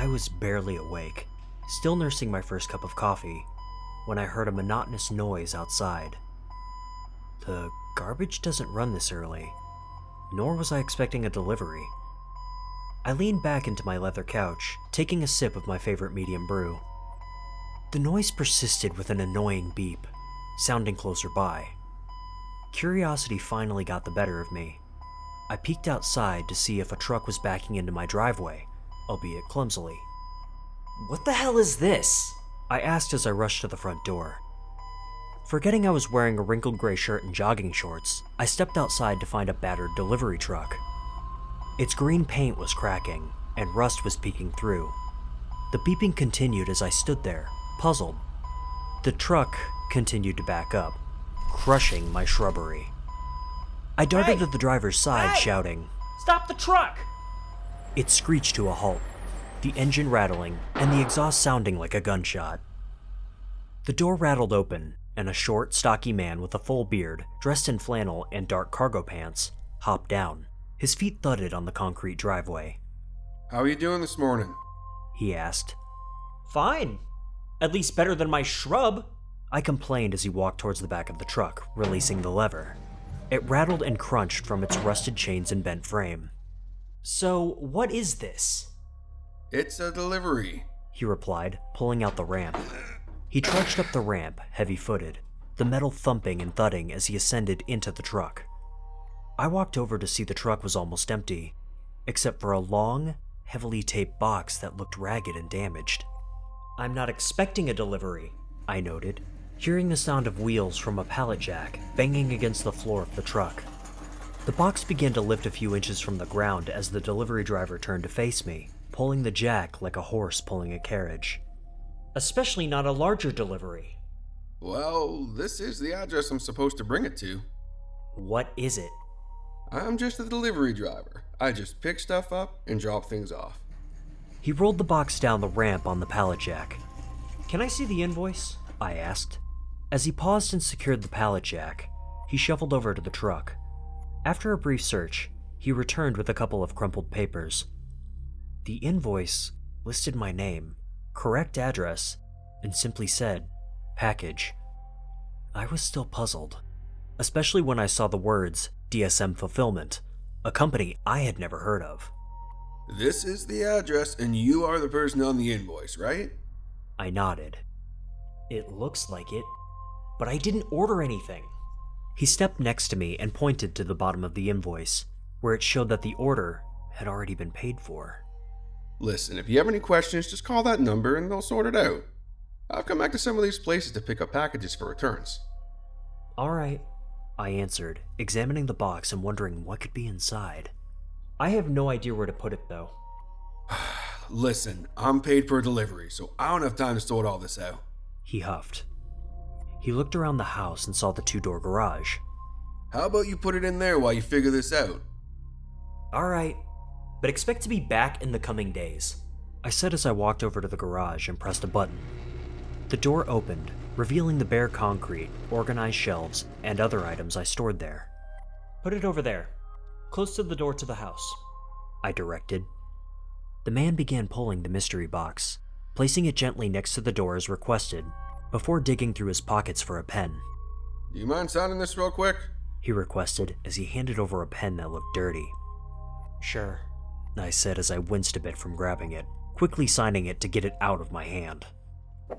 I was barely awake, still nursing my first cup of coffee, when I heard a monotonous noise outside. The garbage doesn't run this early, nor was I expecting a delivery. I leaned back into my leather couch, taking a sip of my favorite medium brew. The noise persisted with an annoying beep, sounding closer by. Curiosity finally got the better of me. I peeked outside to see if a truck was backing into my driveway, albeit clumsily. "What the hell is this?" I asked as I rushed to the front door. Forgetting I was wearing a wrinkled gray shirt and jogging shorts, I stepped outside to find a battered delivery truck. Its green paint was cracking, and rust was peeking through. The beeping continued as I stood there, puzzled. The truck continued to back up, crushing my shrubbery. I darted to the driver's side, shouting, "Stop the truck!" It screeched to a halt, the engine rattling and the exhaust sounding like a gunshot. The door rattled open, and a short, stocky man with a full beard, dressed in flannel and dark cargo pants, hopped down. His feet thudded on the concrete driveway. "How are you doing this morning?" he asked. "Fine. At least better than my shrub." I complained as he walked towards the back of the truck, releasing the lever. It rattled and crunched from its rusted chains and bent frame. "So, what is this?" "It's a delivery," he replied, pulling out the ramp. He trudged up the ramp, heavy-footed, the metal thumping and thudding as he ascended into the truck. I walked over to see the truck was almost empty, except for a long, heavily taped box that looked ragged and damaged. "I'm not expecting a delivery," I noted, hearing the sound of wheels from a pallet jack banging against the floor of the truck. The box began to lift a few inches from the ground as the delivery driver turned to face me, pulling the jack like a horse pulling a carriage. "Especially not a larger delivery." "Well, this is the address I'm supposed to bring it to." "What is it?" "I'm just a delivery driver. I just pick stuff up and drop things off." He rolled the box down the ramp on the pallet jack. "Can I see the invoice?" I asked. As he paused and secured the pallet jack, he shuffled over to the truck. After a brief search, he returned with a couple of crumpled papers. The invoice listed my name, correct address, and simply said, "Package." I was still puzzled, especially when I saw the words DSM Fulfillment, a company I had never heard of. "This is the address and you are the person on the invoice, right?" I nodded. "It looks like it, but I didn't order anything." He stepped next to me and pointed to the bottom of the invoice, where it showed that the order had already been paid for. "Listen, if you have any questions, just call that number and they'll sort it out. I've come back to some of these places to pick up packages for returns." "All right," I answered, examining the box and wondering what could be inside. "I have no idea where to put it, though." "Listen, I'm paid per delivery, so I don't have time to sort all this out." He huffed. He looked around the house and saw the two-door garage. "How about you put it in there while you figure this out?" "All right, but expect to be back in the coming days," I said as I walked over to the garage and pressed a button. The door opened, revealing the bare concrete, organized shelves, and other items I stored there. "Put it over there, close to the door to the house," I directed. The man began pulling the mystery box, placing it gently next to the door as requested, before digging through his pockets for a pen. "Do you mind signing this real quick?" he requested as he handed over a pen that looked dirty. "Sure," I said as I winced a bit from grabbing it, quickly signing it to get it out of my hand.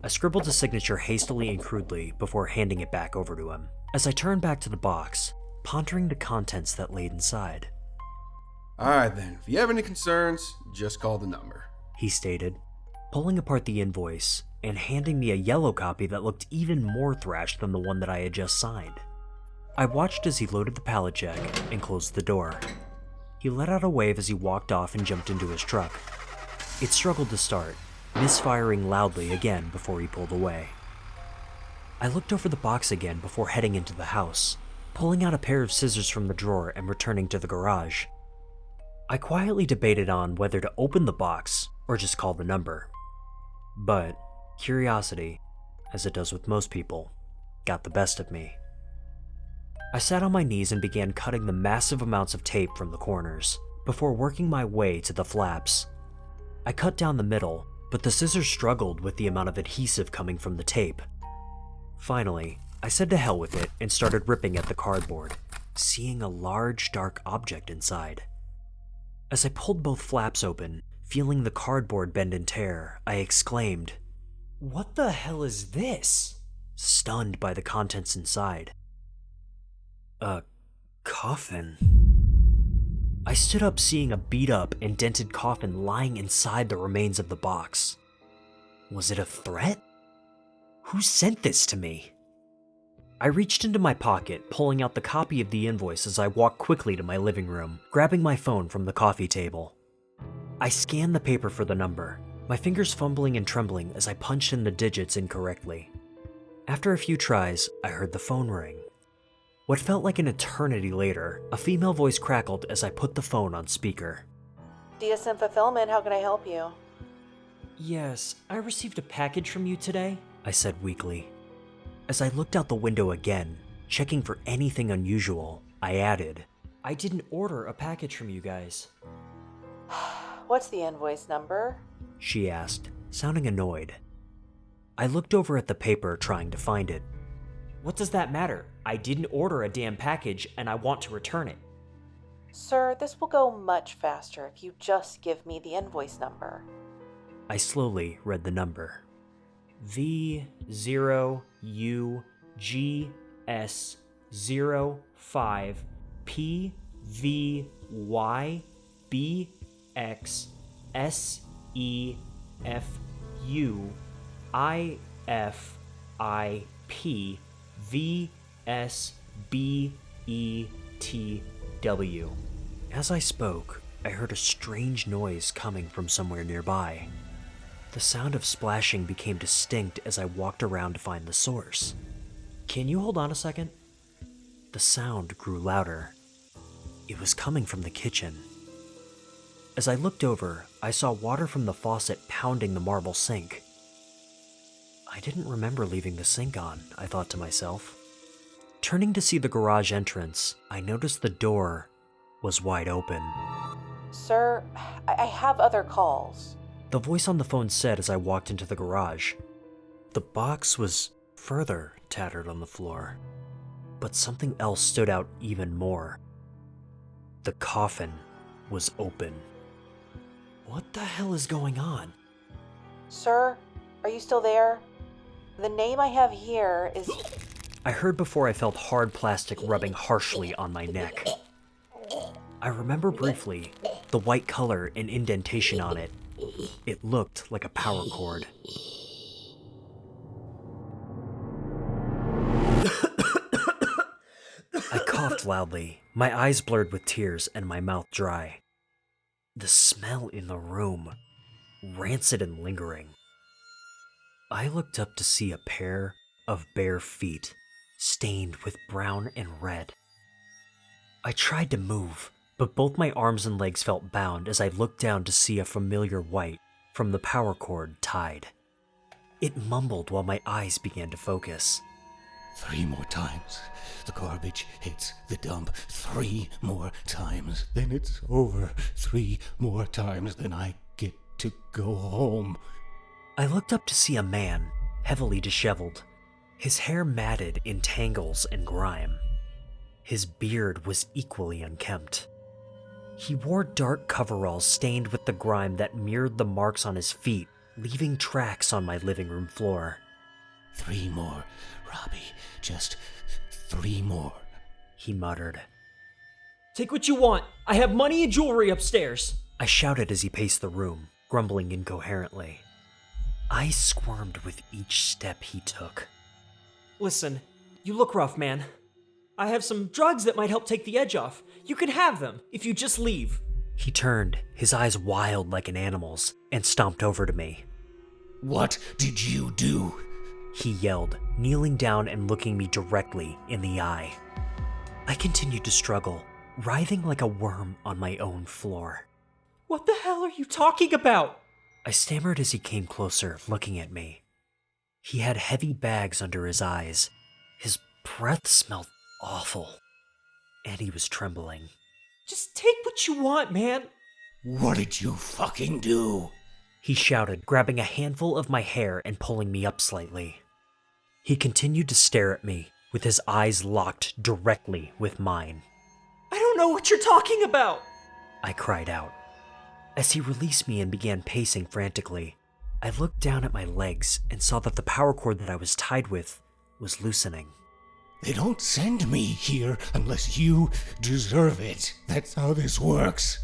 I scribbled a signature hastily and crudely before handing it back over to him. As I turned back to the box, pondering the contents that laid inside. "Alright then, if you have any concerns, just call the number," he stated, pulling apart the invoice and handing me a yellow copy that looked even more thrashed than the one that I had just signed. I watched as he loaded the pallet jack and closed the door. He let out a wave as he walked off and jumped into his truck. It struggled to start, misfiring loudly again before he pulled away. I looked over the box again before heading into the house, pulling out a pair of scissors from the drawer and returning to the garage. I quietly debated on whether to open the box or just call the number. But curiosity, as it does with most people, got the best of me. I sat on my knees and began cutting the massive amounts of tape from the corners, before working my way to the flaps. I cut down the middle, but the scissors struggled with the amount of adhesive coming from the tape. Finally, I said to hell with it and started ripping at the cardboard, seeing a large, dark object inside. As I pulled both flaps open, feeling the cardboard bend and tear, I exclaimed, "What the hell is this?" stunned by the contents inside. A coffin. I stood up seeing a beat-up and dented coffin lying inside the remains of the box. Was it a threat? Who sent this to me? I reached into my pocket, pulling out the copy of the invoice as I walked quickly to my living room, grabbing my phone from the coffee table. I scanned the paper for the number, my fingers fumbling and trembling as I punched in the digits incorrectly. After a few tries, I heard the phone ring. What felt like an eternity later, a female voice crackled as I put the phone on speaker. DSM Fulfillment, how can I help you? "Yes, I received a package from you today," I said weakly. As I looked out the window again, checking for anything unusual, I added, "I didn't order a package from you guys." What's the invoice number? She asked, sounding annoyed. I looked over at the paper, trying to find it. What does that matter? I didn't order a damn package and I want to return it. Sir, this will go much faster if you just give me the invoice number. I slowly read the number. V0UGS05PVYBXSEFUIFBETW. As I spoke, I heard a strange noise coming from somewhere nearby. The sound of splashing became distinct as I walked around to find the source. "Can you hold on a second?" The sound grew louder. It was coming from the kitchen. As I looked over, I saw water from the faucet pounding the marble sink. I didn't remember leaving the sink on, I thought to myself. Turning to see the garage entrance, I noticed the door was wide open. Sir, I have other calls. The voice on the phone said as I walked into the garage. The box was further tattered on the floor, but something else stood out even more. The coffin was open. What the hell is going on? Sir, are you still there? The name I have here is... I heard before I felt hard plastic rubbing harshly on my neck. I remember briefly the white color and indentation on it. It looked like a power cord. I coughed loudly, my eyes blurred with tears and my mouth dry. The smell in the room, rancid and lingering. I looked up to see a pair of bare feet, stained with brown and red. I tried to move, but both my arms and legs felt bound as I looked down to see a familiar white from the power cord tied. It mumbled while my eyes began to focus. 3 more times. The garbage hits the dump 3 more times. Then it's over. 3 more times. Then I get to go home. I looked up to see a man, heavily disheveled, his hair matted in tangles and grime. His beard was equally unkempt. He wore dark coveralls stained with the grime that mirrored the marks on his feet, leaving tracks on my living room floor. 3 more, Robbie. Just 3 more. He muttered. Take what you want. I have money and jewelry upstairs. I shouted as he paced the room, grumbling incoherently. I squirmed with each step he took. Listen, you look rough, man. I have some drugs that might help take the edge off. You can have them if you just leave. He turned, his eyes wild like an animal's, and stomped over to me. What did you do? He yelled, kneeling down and looking me directly in the eye. I continued to struggle, writhing like a worm on my own floor. What the hell are you talking about? I stammered as he came closer, looking at me. He had heavy bags under his eyes. His breath smelled awful, and he was trembling. Just take what you want, man. What did you fucking do? he shouted, grabbing a handful of my hair and pulling me up slightly. He continued to stare at me, with his eyes locked directly with mine. I don't know what you're talking about! I cried out. As he released me and began pacing frantically, I looked down at my legs and saw that the power cord that I was tied with was loosening. They don't send me here unless you deserve it. That's how this works.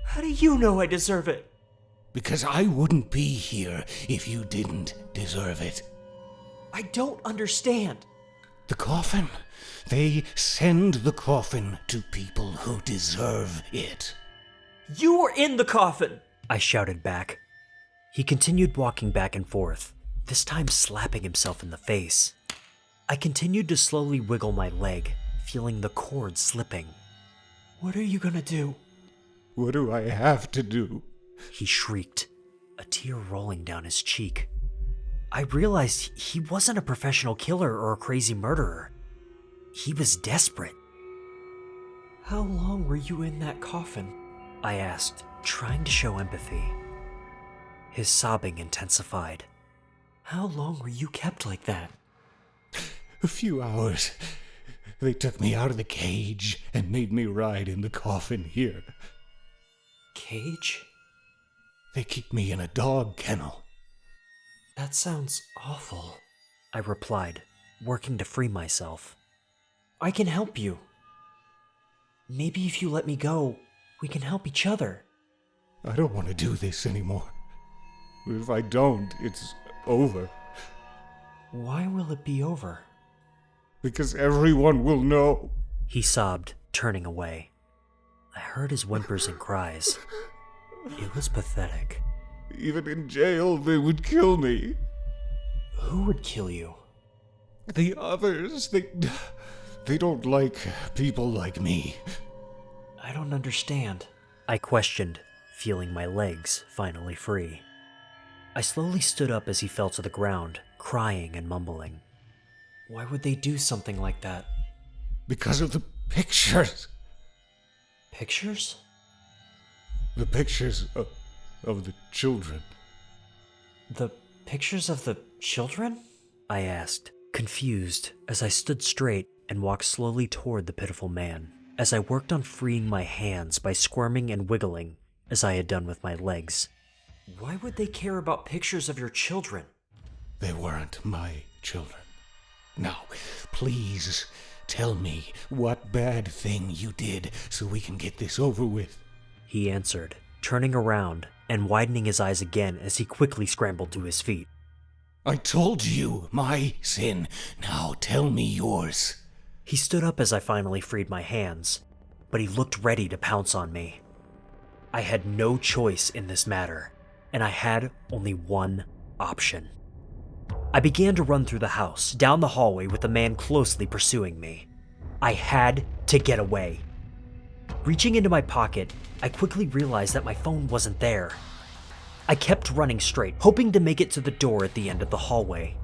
How do you know I deserve it? Because I wouldn't be here if you didn't deserve it. I don't understand. The coffin. They send the coffin to people who deserve it. You were in the coffin! I shouted back. He continued walking back and forth, this time slapping himself in the face. I continued to slowly wiggle my leg, feeling the cord slipping. What are you gonna do? What do I have to do? He shrieked, a tear rolling down his cheek. I realized he wasn't a professional killer or a crazy murderer. He was desperate. How long were you in that coffin? I asked, trying to show empathy. His sobbing intensified. How long were you kept like that? A few hours. They took me out of the cage and made me ride in the coffin here. Cage? They keep me in a dog kennel. That sounds awful. I replied, working to free myself. I can help you. Maybe if you let me go, we can help each other. I don't want to do this anymore. If I don't, it's over. Why will it be over? Because everyone will know. He sobbed, turning away. I heard his whimpers and cries. It was pathetic. Even in jail, they would kill me. Who would kill you? The others, they don't like people like me. I don't understand. I questioned, feeling my legs finally free. I slowly stood up as he fell to the ground, crying and mumbling. Why would they do something like that? Because of the pictures. Pictures? The pictures of the children. The pictures of the children? I asked, confused, as I stood straight and walked slowly toward the pitiful man, as I worked on freeing my hands by squirming and wiggling, as I had done with my legs. Why would they care about pictures of your children? They weren't my children. Now, please tell me what bad thing you did so we can get this over with. He answered, turning around and widening his eyes again as he quickly scrambled to his feet. I told you my sin. Now tell me yours. He stood up as I finally freed my hands, but he looked ready to pounce on me. I had no choice in this matter, and I had only one option. I began to run through the house, down the hallway with the man closely pursuing me. I had to get away. Reaching into my pocket, I quickly realized that my phone wasn't there. I kept running straight, hoping to make it to the door at the end of the hallway.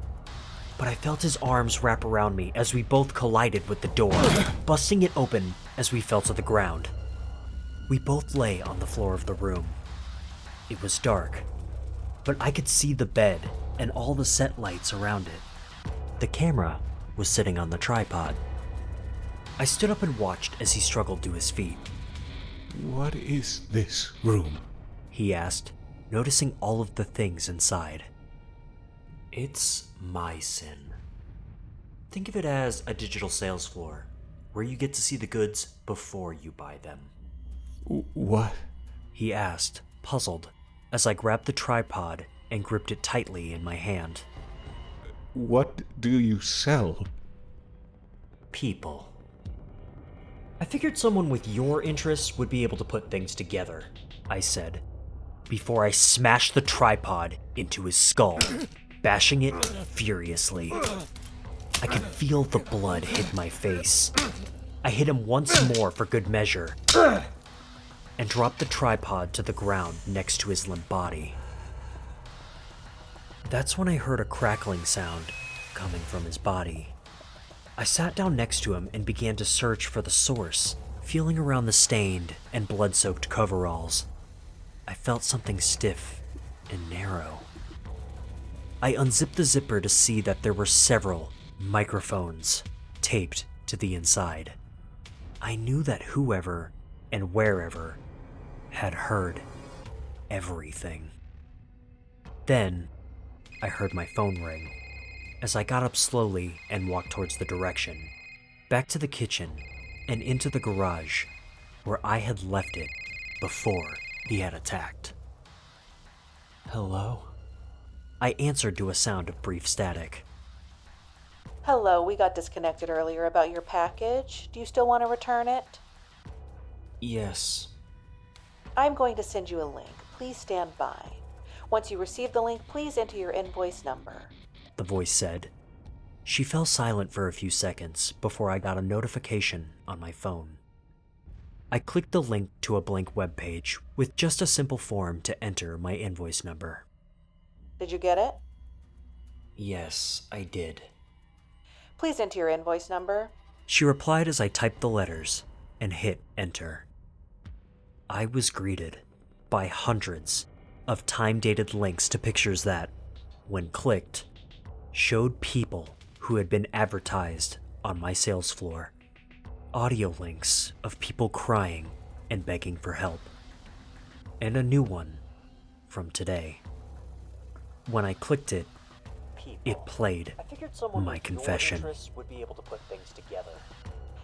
But I felt his arms wrap around me as we both collided with the door, busting it open as we fell to the ground. We both lay on the floor of the room. It was dark, but I could see the bed and all the set lights around it. The camera was sitting on the tripod. I stood up and watched as he struggled to his feet. What is this room? He asked, noticing all of the things inside. It's my sin. Think of it as a digital sales floor, where you get to see the goods before you buy them. What? He asked, puzzled, as I grabbed the tripod and gripped it tightly in my hand. What do you sell? People. I figured someone with your interests would be able to put things together, I said, before I smashed the tripod into his skull, bashing it furiously. I could feel the blood hit my face. I hit him once more for good measure, and dropped the tripod to the ground next to his limp body. That's when I heard a crackling sound coming from his body. I sat down next to him and began to search for the source, feeling around the stained and blood-soaked coveralls. I felt something stiff and narrow. I unzipped the zipper to see that there were several microphones taped to the inside. I knew that whoever and wherever had heard everything. Then, I heard my phone ring. As I got up slowly and walked towards the direction, back to the kitchen and into the garage where I had left it before he had attacked. Hello? I answered to a sound of brief static. Hello, we got disconnected earlier about your package. Do you still want to return it? Yes. I'm going to send you a link. Please stand by. Once you receive the link, please enter your invoice number. The voice said. She fell silent for a few seconds before I got a notification on my phone. I clicked the link to a blank web page with just a simple form to enter my invoice number. Did you get it? Yes, I did. Please enter your invoice number. She replied as I typed the letters and hit enter. I was greeted by hundreds of time-dated links to pictures that, when clicked, showed people who had been advertised on my sales floor. Audio links of people crying and begging for help. And a new one from today. When I clicked it, it played my confession. Would be able to put things together.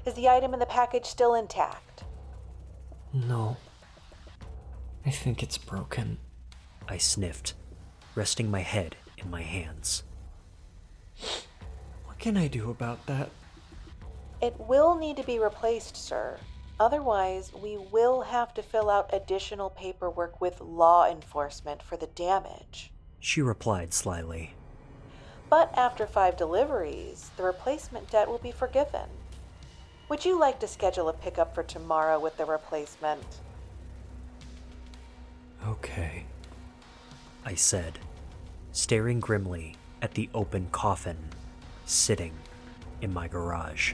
Is the item in the package still intact? No. I think it's broken. I sniffed, resting my head in my hands. What can I do about that? It will need to be replaced, sir. Otherwise, we will have to fill out additional paperwork with law enforcement for the damage. She replied slyly. But after 5 deliveries, the replacement debt will be forgiven. Would you like to schedule a pickup for tomorrow with the replacement? Okay, I said, staring grimly at the open coffin sitting in my garage.